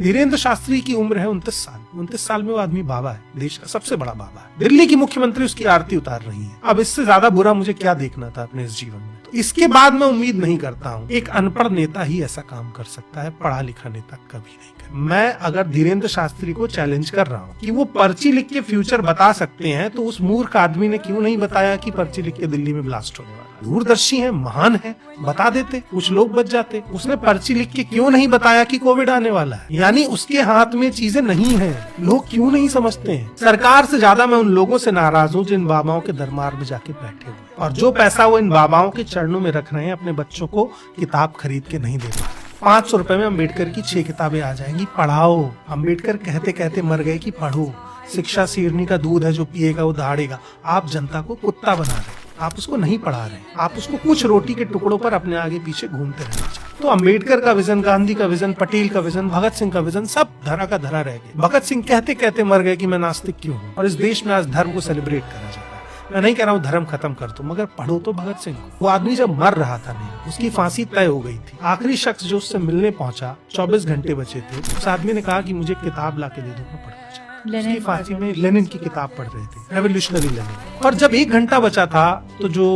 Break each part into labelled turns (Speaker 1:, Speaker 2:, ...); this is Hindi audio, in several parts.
Speaker 1: धीरेन्द्र शास्त्री की उम्र है 29 साल। 29 साल में वो आदमी बाबा है, देश का सबसे बड़ा बाबा है। दिल्ली की मुख्यमंत्री उसकी आरती उतार रही है। अब इससे ज्यादा बुरा मुझे क्या देखना था अपने इस जीवन में। तो इसके बाद मैं उम्मीद नहीं करता हूँ एक अनपढ़ नेता ही ऐसा काम कर सकता है, पढ़ा लिखा नेता कभी नहीं कर। मैं अगर धीरेन्द्र शास्त्री को चैलेंज कर रहा हूँ कि वो पर्ची लिख के फ्यूचर बता सकते हैं, तो उस मूर्ख आदमी ने क्यों नहीं बताया कि पर्ची लिख के दिल्ली में ब्लास्ट होने वाला। दूरदर्शी है, महान है, बता देते, कुछ लोग बच जाते। उसने पर्ची लिख के क्यों नहीं बताया कि कोविड आने वाला है? यानी उसके हाथ में चीजें नहीं है। लोग क्यों नहीं समझते हैं? सरकार से ज्यादा मैं उन लोगों से नाराज हूँ जिन बाबाओं के दरबार में जाके बैठे हुए और जो पैसा वो इन बाबाओं के चरणों में रख रहे हैं, अपने बच्चों को किताब खरीद के नहीं दे पा रहे। 500 रुपए में अम्बेडकर की 6 किताबें आ जाएंगी, पढ़ाओ। अम्बेडकर कहते कहते मर गए कि पढ़ो। शिक्षा शेरनी का दूध है, जो पिएगा वो दहाड़ेगा। आप जनता को कुत्ता बना रहे, आप उसको नहीं पढ़ा रहे, आप उसको कुछ रोटी के टुकड़ों पर अपने आगे पीछे घूमते रहना चाहते। तो अम्बेडकर का विजन, गांधी का विजन, पटेल का विजन, भगत सिंह का विजन सब धरा का धरा रह गए। भगत सिंह कहते कहते मर गए कि मैं नास्तिक क्यों हूँ। और इस देश में आज धर्म को सेलिब्रेट करा जाता है। मैं नहीं कह रहा हूँ धर्म खत्म कर दो, मगर पढ़ो तो भगत सिंह को। वो आदमी जब मर रहा था, नहीं, उसकी फांसी तय हो गई थी। आखिरी शख्स जो उससे मिलने पहुंचा, 24 घंटे बचे थे, उस आदमी ने कहा कि मुझे किताब ला के दे दो, मैं पढ़ना चाहता हूं। उसकी फांसी में लेनिन की किताब पढ़ रहे थे, रेवोल्यूशनरी लेनिन। और जब 1 घंटा बचा था, तो जो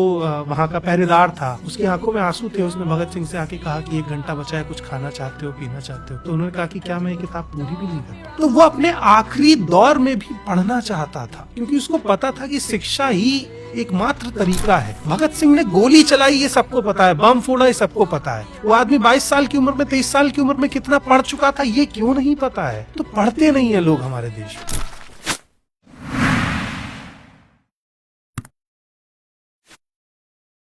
Speaker 1: वहाँ का पहरेदार था, उसकी आंखों में आंसू थे। उसने भगत सिंह से आके कहा कि 1 घंटा बचा है, कुछ खाना चाहते हो, पीना चाहते हो? तो उन्होंने कहा कि क्या मैं ये किताब पूरी भी नहीं कर। तो वो अपने आखिरी दौर में भी पढ़ना चाहता था, क्योंकि उसको पता था कि शिक्षा ही एकमात्र तरीका है। भगत सिंह ने गोली चलाई, ये सबको पता है, बम फोड़ा, ये सबको पता है। वो आदमी 22 साल की उम्र में, 23 साल की उम्र में कितना पढ़ चुका था, ये क्यों नहीं पता है? तो पढ़ते नहीं है लोग हमारे देश में।